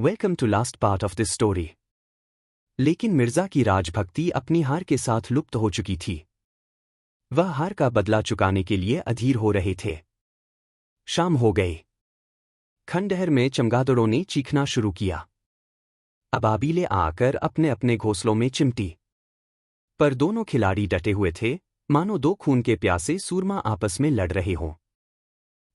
Welcome to last part of this story. लेकिन मिर्जा की राजभक्ति अपनी हार के साथ लुप्त हो चुकी थी। वह हार का बदला चुकाने के लिए अधीर हो रहे थे। शाम हो गई। खंडहर में चमगादड़ों ने चीखना शुरू किया। अबाबीलें आकर अपने अपने घोंसलों में चिमटी। पर दोनों खिलाड़ी डटे हुए थे, मानो दो खून के प्यासे सूरमा आपस में लड़ रहे हों।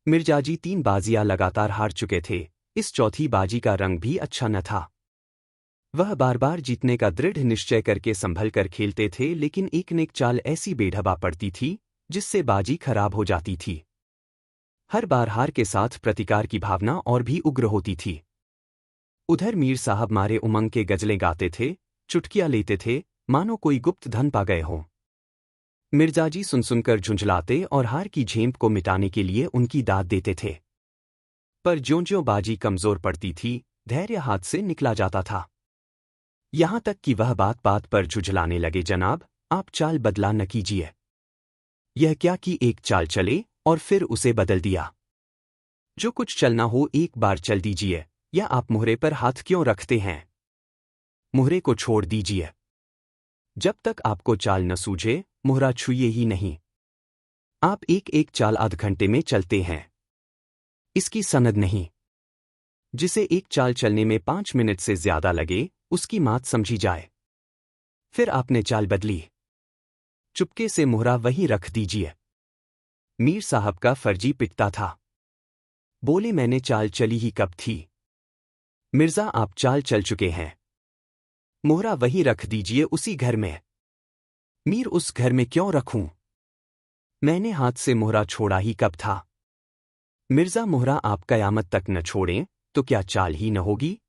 मिर्जाजी 3 बाजियां लगातार हार चुके थे। इस चौथी बाजी का रंग भी अच्छा न था। वह बार बार जीतने का दृढ़ निश्चय करके संभल कर खेलते थे, लेकिन एक न एक चाल ऐसी बेढबा पड़ती थी जिससे बाजी खराब हो जाती थी। हर बार हार के साथ प्रतिकार की भावना और भी उग्र होती थी। उधर मीर साहब मारे उमंग के गजलें गाते थे, चुटकियां लेते थे, मानो कोई गुप्त धन पा गए हों। मिर्जाजी सुन सुनकर झुंझलाते और हार की झेंप को मिटाने के लिए उनकी दाद देते थे। पर ज्यों-ज्यों बाजी कमजोर पड़ती थी, धैर्य हाथ से निकला जाता था। यहां तक कि वह बात बात पर झुझलाने लगे, जनाब आप चाल बदला न कीजिए। यह क्या कि एक चाल चले और फिर उसे बदल दिया। जो कुछ चलना हो एक बार चल दीजिए, या आप मुहरे पर हाथ क्यों रखते हैं? मुहरे को छोड़ दीजिए। जब तक आपको चाल न सूझे, मुहरा छुइए ही नहीं। आप एक एक चाल आध घंटे में चलते हैं। इसकी सनद नहीं। जिसे एक चाल चलने में 5 मिनट से ज्यादा लगे, उसकी मात समझी जाए। फिर आपने चाल बदली, चुपके से मुहरा वहीं रख दीजिए। मीर साहब का फर्जी पिटता था। बोले, मैंने चाल चली ही कब थी? मिर्जा आप चाल चल चुके हैं। मुहरा वहीं रख दीजिए, उसी घर में। मीर उस घर में क्यों रखूं? मैंने हाथ से मुहरा छोड़ा ही कब था? मिर्जा मुहरा आप कयामत तक न छोड़ें तो क्या चाल ही न होगी?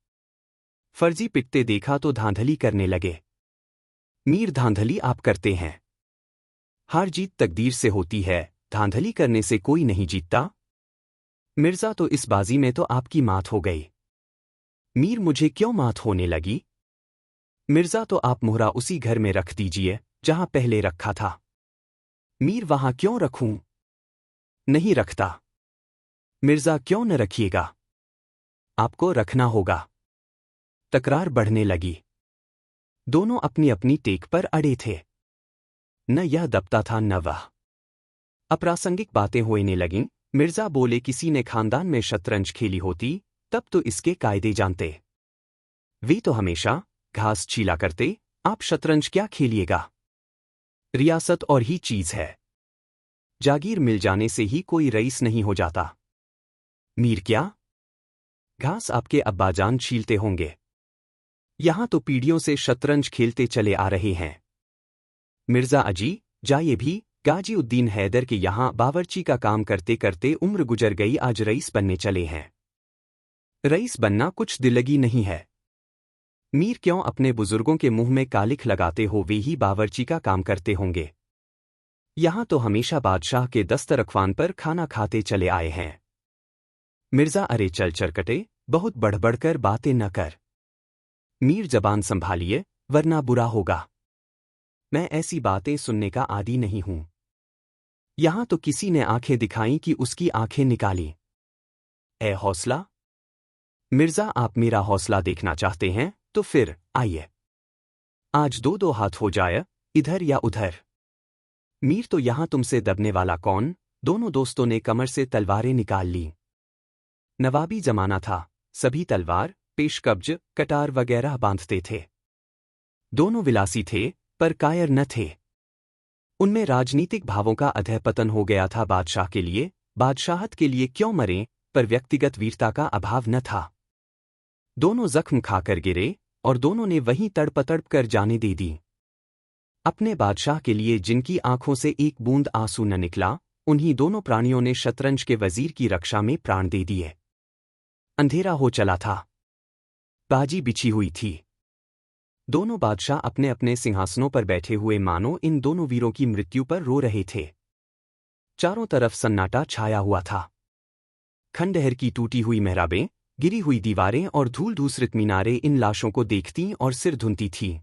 फर्जी पिटते देखा तो धांधली करने लगे। मीर धांधली आप करते हैं। हार जीत तकदीर से होती है, धांधली करने से कोई नहीं जीतता। मिर्जा तो इस बाजी में तो आपकी मात हो गई। मीर मुझे क्यों मात होने लगी? मिर्जा तो आप मुहरा उसी घर में रख दीजिए जहां पहले रखा था। मीर वहां क्यों रखूं? नहीं रखता। मिर्जा क्यों न रखिएगा? आपको रखना होगा। तकरार बढ़ने लगी। दोनों अपनी अपनी टेक पर अड़े थे। न यह दबता था न वह। अप्रासंगिक बातें होने लगीं। मिर्जा बोले, किसी ने खानदान में शतरंज खेली होती तब तो इसके कायदे जानते। वे तो हमेशा घास छीला करते, आप शतरंज क्या खेलिएगा? रियासत और ही चीज है। जागीर मिल जाने से ही कोई रईस नहीं हो जाता। मीर क्या? घास आपके अब्बाजान छीलते होंगे। यहां तो पीढ़ियों से शतरंज खेलते चले आ रहे हैं। मिर्जा अजी, जाइए भी, गाजी उद्दीन हैदर के यहां बावर्ची का काम करते करते उम्र गुजर गई, आज रईस बनने चले हैं। रईस बनना कुछ दिल्लगी नहीं है। मीर क्यों अपने बुजुर्गों के मुंह में कालिख लगाते हो? वे ही बावर्ची का काम करते होंगे। यहां तो हमेशा बादशाह के दस्तरख्वान पर खाना खाते चले आए हैं। मिर्जा, अरे चल चरकटे, बहुत बढ़ बढ़कर बातें न कर। मीर, जबान संभालिए वरना बुरा होगा। मैं ऐसी बातें सुनने का आदी नहीं हूं। यहां तो किसी ने आंखें दिखाईं कि उसकी आंखें निकाली। ए हौसला! मिर्जा, आप मेरा हौसला देखना चाहते हैं तो फिर आइए। आज 2-2 हाथ हो जाए, इधर या उधर। मीर, तो यहां तुमसे दबने वाला कौन? दोनों दोस्तों ने कमर से तलवारें निकाल ली। नवाबी जमाना था, सभी तलवार, पेशकब्ज, कटार वगैरह बांधते थे। दोनों विलासी थे, पर कायर न थे। उनमें राजनीतिक भावों का अधःपतन हो गया था। बादशाह के लिए, बादशाहत के लिए क्यों मरें, पर व्यक्तिगत वीरता का अभाव न था। दोनों जख्म खाकर गिरे और दोनों ने वहीं तड़प कर जाने दे दी। अपने बादशाह के लिए जिनकी आंखों से एक बूंद आंसू न निकला, उन्हीं दोनों प्राणियों ने शतरंज के वजीर की रक्षा में प्राण दे दिए। अंधेरा हो चला था। बाजी बिछी हुई थी। दोनों बादशाह अपने अपने सिंहासनों पर बैठे हुए मानो इन दोनों वीरों की मृत्यु पर रो रहे थे। चारों तरफ सन्नाटा छाया हुआ था। खंडहर की टूटी हुई मेहराबें, गिरी हुई दीवारें और धूल-धूसरित मीनारें इन लाशों को देखतीं और सिर धुनती थीं।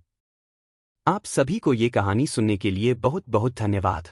आप सभी को ये कहानी सुनने के लिए बहुत बहुत धन्यवाद।